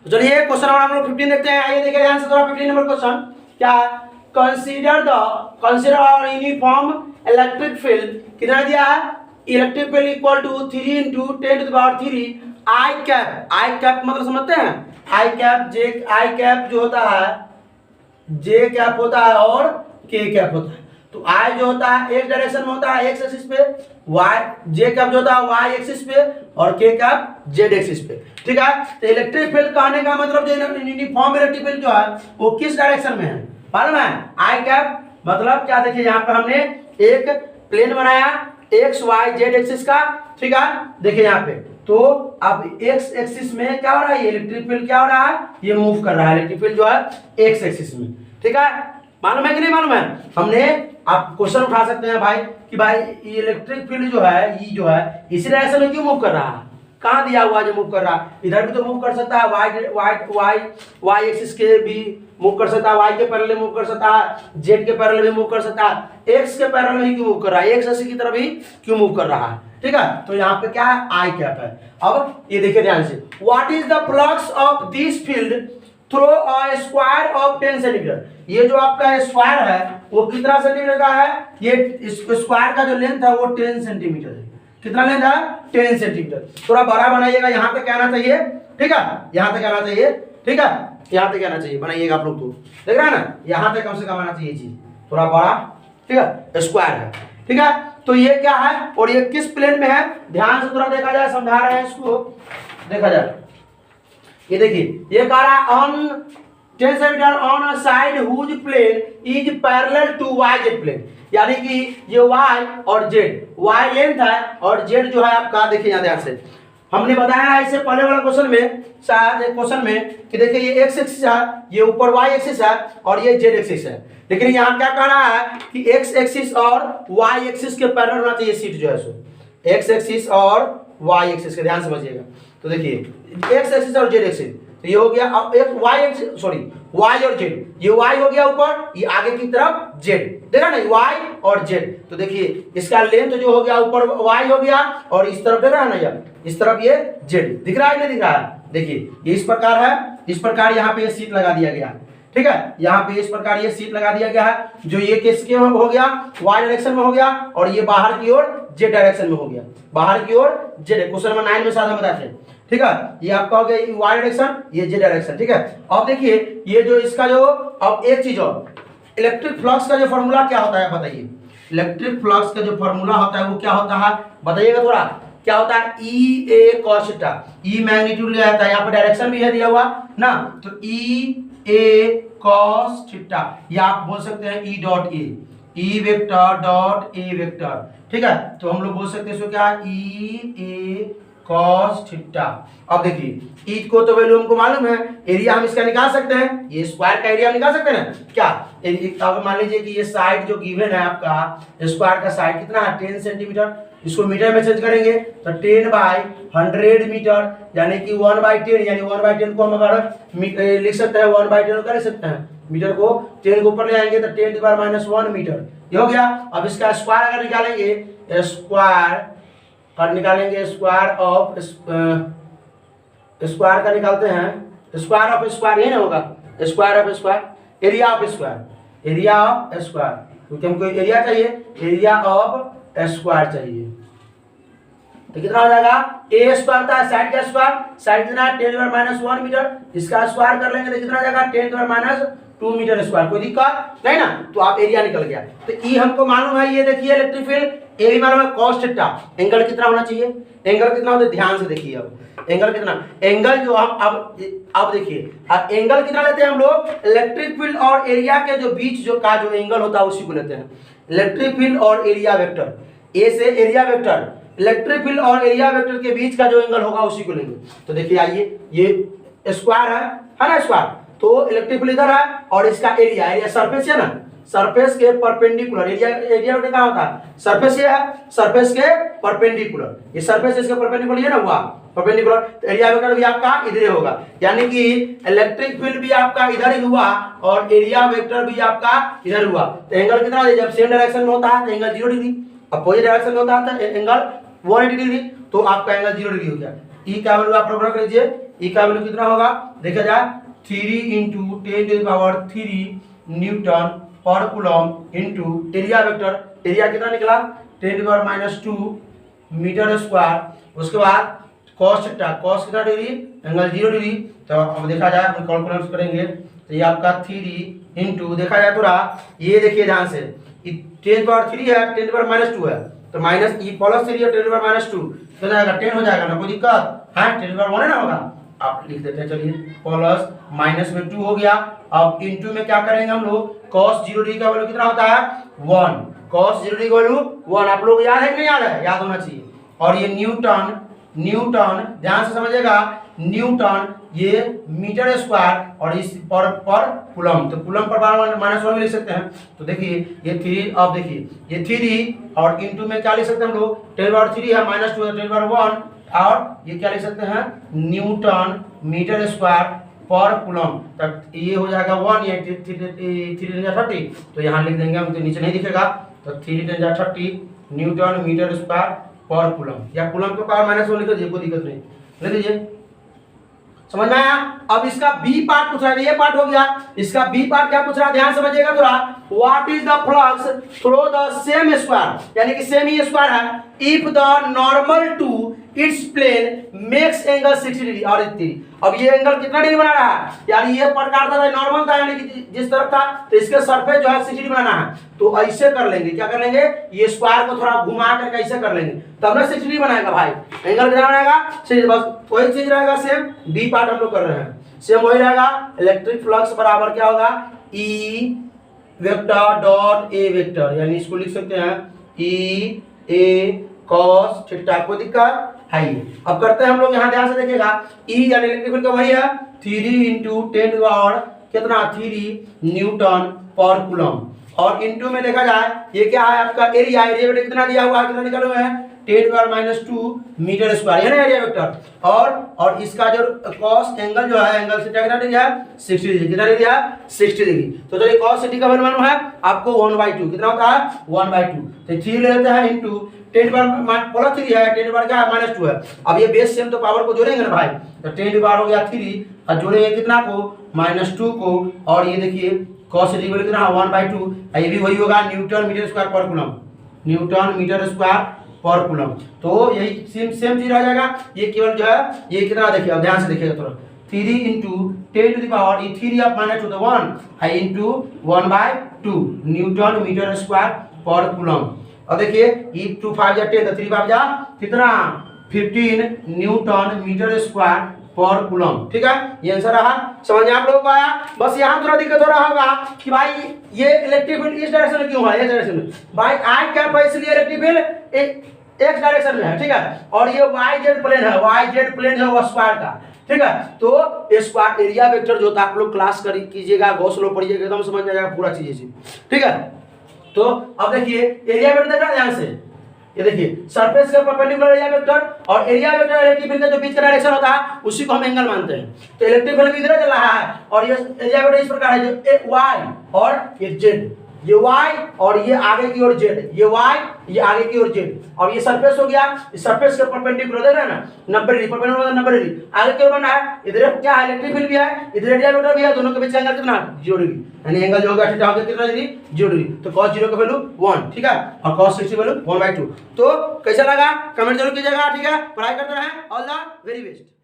तो चलिए question number हम लोग 15 देखते हैं। आइए देखिए ध्यान से थोड़ा 15 नंबर क्वेश्चन क्या, कंसीडर और यूनिफॉर्म इलेक्ट्रिक फील्ड कितना दिया है, electric field equal to 3 into 10⁻³ I cap. I cap मतलब समझते हैं, आई कैप जे, आई कैप जो होता है जे कैप होता है और के कैप होता है। तो आई जो होता है एक डायरेक्शन में होता है एक्स एक्सिस पे, वाई जे कैप जो होता है वाई एक्सिस पे और के कैप जेड एक्सिस पे। ठीक है, तो इलेक्ट्रिक फील्ड कहने का मतलब जो यूनिफॉर्म इलेक्ट्रिक फील्ड जो है वो किस डायरेक्शन में है मालूम है। आई कैप मतलब क्या, देखिए यहाँ पर हमने एक प्लेन बनाया एक्स वाई जेड एक्सिस का। ठीक है, देखिए यहाँ पे तो अब एक्स एक्सिस में क्या हो रहा है, ये इलेक्ट्रिक फील्ड क्या हो रहा है, ये मूव कर रहा है इलेक्ट्रिक फील्ड जो है एक्स एक्सिस में। ठीक है, मालूम है कि नहीं मालूम है। हमने आप क्वेश्चन उठा सकते हैं भाई कि भाई ये इलेक्ट्रिक फील्ड जो है ये जो है इसी डायरेक्शन में क्यों मूव कर रहा है, कहाँ दिया हुआ जो मूव कर रहा है, इधर भी तो मूव कर सकता है, वाई एक्सिस के भी मूव कर सकता है, वाई के पैरेलल मूव कर सकता है, जेड के पैरेलल भी मूव कर सकता है, एक्स के पैरेलल ही क्यों मूव कर रहा है, एक्स एक्सिस की तरफ ही क्यों मूव कर रहा है। ठीक है, तो यहाँ पे क्या है आई कैप है। अब ये देखिए ध्यान से, what is the flux of this field through a square of 10 centimetre. ये जो आपका स्क्वायर है वो कितना सेंटीमीटर का है, ये स्क्वायर का जो लेंथ है वो 10 सेंटीमीटर है। कितना लेंथ है 10 सेंटीमीटर। थोड़ा बड़ा बनाइएगा, यहाँ तक कहना चाहिए। ठीक है, यहाँ तक कहना चाहिए। ठीक है, यहाँ तक कहना चाहिए, बनाइएगा आप लोग तो देख रहे हैं ना, यहाँ तक कम से कम आना चाहिए चीज थोड़ा बड़ा। ठीक है, स्क्वायर है। ठीक है, तो ये क्या है और ये किस प्लेन में है, ध्यान से थोड़ा देखा जाए, समझा रहे हैं इसको, देखा जाए। ये देखिए ये कह रहा है on 10 centimetre on a side whose plane is parallel to Y Z plane, यानी कि ये वाई और जेड, वाई लेंथ है और जेड जो है आपका, देखिए यहाँ ध्यान से हमने बताया है इससे पहले वाला क्वेश्चन में, शायद एक क्वेश्चन में कि देखिए ये एक्स एक्सिस है, ये ऊपर वाई एक्सिस है और ये जेड एक्सिस है। लेकिन यहाँ क्या कह रहा है कि एक्स एक्सिस और वाई एक्सिस के पैरेलल होना चाहिए सीट जो है सो, एक्स एक्सिस और वाई एक्सिस के, ध्यान समझिएगा। तो देखिए एक्स एक्सिस और जेड एक्सिस, तो ये हो गया अब एक वाई एक्सिस, सॉरी वाई और जेड, ये वाई हो गया ऊपर, ये आगे की तरफ जेड, देखा नहीं वाई और जेड। तो देखिए इसका लेंथ जो हो गया ऊपर वाई हो गया और इस तरफ देख रहा है ना यार, इस तरफ ये जेड दिख रहा है नहीं दिख रहा है। देखिए ये इस प्रकार है, इस प्रकार यहाँ पे ये सीट लगा दिया गया। ठीक है, यहाँ पे इस प्रकार ये सीट लगा दिया गया है, जो ये किसके हो गया वाई डायरेक्शन में हो गया और ये बाहर की ओर जेड डायरेक्शन में हो गया, बाहर की ओर जेड। क्वेश्चन नंबर 9 में शायद हम बताते हैं। ठीक है, ये आपका हो गया वाई डायरेक्शन, ये जेड डायरेक्शन। ठीक है, अब देखिए ये जो इसका जो, अब एक चीज और, इलेक्ट्रिक फ्लक्स का जो फॉर्मूला क्या होता है बताइए, इलेक्ट्रिक फ्लक्स का जो फॉर्मूला होता है वो क्या होता है बताइएगा थोड़ा, क्या होता है ई ए कॉस थीटा, ई मैग्नीट्यूड लिया जाता है, यहाँ पे डायरेक्शन भी है दिया हुआ ना, तो ई ए कॉस थीटा, या आप बोल सकते हैं E dot A, E vector dot A vector. ठीक है, तो हम लोग बोल सकते हैं इसको क्या, ई ए कॉस थीटा। अब देखिए ई को तो वैल्यू हमको मालूम है, एरिया हम इसका निकाल सकते हैं, ये स्क्वायर का एरिया निकाल सकते हैं ना क्या। अब मान लीजिए कि ये साइड जो गिवन है आपका, स्क्वायर का साइड कितना है 10 सेंटीमीटर, इसको मीटर में चेंज करेंगे तो 10/100 मीटर, यानी कि 1/10, यानी 1/10 को हम अगर लिख सकते हैं 1/10 कर सकते हैं, मीटर को 10 के ऊपर ले आएंगे तो 10⁻⁻1 मीटर, ये हो गया। अब इसका स्क्वायर अगर निकालेंगे, स्क्वायर और निकालेंगे स्क्वायर ऑफ स्क्वायर का निकालते हैं, स्क्वायर ऑफ स्क्वायर ये ना होगा, square of square, area of square, area of square, क्योंकि हमको एरिया चाहिए, एरिया ऑफ स्क्वायर चाहिए। तो कितना हो जाएगा, ए स्क्वायर था साइड का स्क्वायर, साइड कितना है 10⁻⁻1 मीटर, इसका स्क्वायर कर लेंगे तो कितना हो जाएगा 10⁻2 मीटर स्क्वायर, कोई दिक्कत नहीं ना। तो आप एरिया निकल गया। तो ई हमको मालूम है, ये देखिए इलेक्ट्रिक फील्ड, ए भी मालूम है कॉस थीटा, एंगल कितना होना चाहिए, एंगल कितना होता है ध्यान से देखिए। अब एंगल कितना, एंगल जो हम अब देखिए अब एंगल कितना लेते हैं हम लोग, इलेक्ट्रिक फील्ड और एरिया के जो बीच जो का जो एंगल होता है उसी को लेते हैं, इलेक्ट्रिक फील्ड और एरिया वेक्टर, ए से एरिया वेक्टर, इलेक्ट्रिक फील्ड और एरिया वेक्टर के बीच का जो एंगल होगा उसी को लेंगे। तो देखिए आइए ये स्क्वायर है ना स्क्वायर, तो इलेक्ट्रिक फील्ड इधर है और इसका एरिया, एरिया सरफेस है ना, सरफेस के परपेंडिकुलर, एरिया क्या होता है सरफेस, ये है सरफेस के परपेंडिकुलर, ये सरफेस इसके परपेंडिकुलर ये ना हुआ परपेंडिकुलर, तो एरिया वेक्टर भी आपका इधर ही होगा, यानी कि इलेक्ट्रिक फील्ड भी आपका इधर ही हुआ और एरिया वेक्टर भी आपका इधर हुआ। तो एंगल कितना है, जब सेम डायरेक्शन में होता है तो एंगल 0 डिग्री, अपोजिट डायरेक्शन में होता है तो एंगल 180 डिग्री, तो आपका एंगल 0 डिग्री हो गया। ई का वैल्यू आप लोग रख लीजिए ई का वैल्यू कितना होगा देखा जाए 3 इंटू 10⁻³ न्यूटन पर coulomb into area vector, area कितना निकला 10⁻² मीटर स्क्वायर। उसके बाद कॉस थीटा, कॉस कितना डिग्री एंगल 0 डिग्री। तो अब देखा जाए हम कैलकुलेट करेंगे तो ये आपका 3 इंटू देखा जाए थोड़ा ये देखिए ध्यान से 10⁻³ है 10⁻² है तो माइनस ई प्लस 3 है 10⁻² तो जाएगा 10 हो जाएगा ना, कोई दिक्कत है 10⁻1 है ना होगा। आप लिख देते हैं चलिए प्लस माइनस में 2 हो गया। अब इंटू में क्या करेंगे हम लोग cos 0 डिग्री का वैल्यू कितना होता है 1, cos 0 डिग्री का वैल्यू 1। आप लोग याद है कि नहीं याद है, याद होना चाहिए। और ये न्यूटन, न्यूटन ध्यान से समझिएगा, न्यूटन ये मीटर स्क्वायर और इस पर कूलम, तो कूलम पर -1 में लिख सकते हैं। तो देखिए ये 3, अब देखिए ये 3 और इंटू में क्या लिख सकते हैं हम लोग 10⁻³ है -2 है 10⁻1 और ये क्या लिख सकते हैं न्यूटन मीटर स्क्वायर पर कूलम। तब ये हो जाएगा 1 या 3×30 तो यहाँ लिख देंगे हम, तो नीचे नहीं दिखेगा तो 3×30 न्यूटन मीटर स्क्वायर पर कूलम, या कूलम के पावर -1 लिख दीजिए, कोई दिक्कत नहीं, लिख दीजिए। समझ में आया। अब इसका बी पार्ट पूछ रहा है, ये पार्ट हो गया। इसका बी पार्ट क्या पूछ रहा है ध्यान समझिएगा थोड़ा, what is the flux through the same square, यानी कि सेम ही स्क्वायर है, if the normal to its plane makes angle 60 degree. और अब ये एंगल कितना डिग्री बना रहा है, यानी ये प्रकार था नॉर्मल था यानी कि जिस तरफ था, तो इसके सरफेस जो है 60 डिग्री बनाना है। तो ऐसे कर लेंगे, क्या कर लेंगे ये स्क्वायर को थोड़ा घुमा करके ऐसे कर लेंगे तब ना 60 डिग्री बनाएगा भाई। एंगल कितना बनाएगा 60, बस वही चीज रहेगा सेम। बी पार्ट हम लोग कर रहे हैं, सेम वही रहेगा। इलेक्ट्रिक फ्लक्स बराबर क्या होगा E vector dot A vector, यानी इसको लिख सकते हैं ई ए कॉस थीटा, कोई दिक्कत है। अब करते हैं हम लोग, यहाँ ध्यान से देखिएगा ई यानी इलेक्ट्रिक फील्ड का वही है 3 इंटू 10 पावर कितना 3 न्यूटन पर कूलम। और इंटू में देखा जाए ये क्या है आपका एरिया, एरिया वेक्टर कितना दिया हुआ है, कितना निकाले हुए हैं 10⁻² मीटर स्क्वायर, है ना एरिया वेक्टर। और इसका जो कॉस एंगल जो है एंगल थीटा कितना दिया है 60 डिग्री, कितना दिया है 60 डिग्री। तो चलिए cos 60 का वैल्यू है आपको 1/2, कितना होता है 1/2। तो 3 ले लेते हैं इंटू 10 प्लस 3 है 10 क्या है -2 है। अब ये बेस सेम तो पावर को जोड़ेंगे ना भाई, तो 10 हो गया 3 और जोड़ेंगे कितना को -2 को, और ये देखिए cos 60 का कितना 1/2, ये भी वही होगा न्यूटन मीटर स्क्वायर पर कूलम, न्यूटन मीटर स्क्वायर पर कूलम। तो यही सेम चीज रह जाएगा। ये केवल जो है ये कितना देखिए, अब ध्यान से देखिएगा थोड़ा 3 इंटू 10 टू द पावर ये 3 आप -2 तो 1 इंटू 1/2 न्यूटन मीटर स्क्वायर पर कूलम। और देखिए ये 2 5 या 10 तो 3 5 जा कितना 15 न्यूटन मीटर स्क्वायर पर कूलम। ठीक है, ये आंसर रहा। समझ में आप लोगों को आया। बस यहाँ थोड़ा दिक्कत हो रहा होगा कि भाई ये इलेक्ट्रिक फील्ड इस डायरेक्शन में क्यों है, इस डायरेक्शन में भाई आई कैप है इसलिए इलेक्ट्रिक फील्ड एक्स डायरेक्शन में है। ठीक है, और ये वाई जेड प्लेन है, वाई जेड प्लेन है वो स्क्वायर का। ठीक है, तो स्क्वायर एरिया वेक्टर जो था आप लोग क्लास कीजिएगा, गॉस लॉ पढ़िएगा, एकदम समझ में आएगा पूरा चीज। ठीक है, तो अब देखिए एरिया वेक्टर देखा ध्यान से, ये देखिए सरफेस के परपेंडिकुलर एरिया वेक्टर और एरिया वेक्टर इलेक्ट्रिक फील्ड का जो बीच का डायरेक्शन होता है उसी को हम एंगल मानते हैं। तो इलेक्ट्रिक फील्ड इधर चल रहा है और ये एरिया वेक्टर इस प्रकार है, जो वाई और ये जेड, ये वाई और ये आगे की ओर जेड, ये वाई ये आगे की ओर जेड। और ये सरफेस हो गया, इस सरफेस के परपेंडिकुलर देख रहे हैं ना 90 डिग्री, परपेंडिकुलर 90 डिग्री आगे की ओर बनना है। इधर क्या है इलेक्ट्रिक फील्ड भी है, इधर एरिया वेक्टर भी है, दोनों के बीच का एंगल कितना 0 डिग्री, यानी एंगल जो होगा थीटा होगा कितना डिग्री 0 डिग्री। तो cos 0 का वैल्यू 1, ठीक है, और cos 60 वैल्यू 1/2। तो कैसा लगा कमेंट जरूर कीजिएगा। ठीक है, पढ़ाई करते रहें, ऑल द वेरी बेस्ट।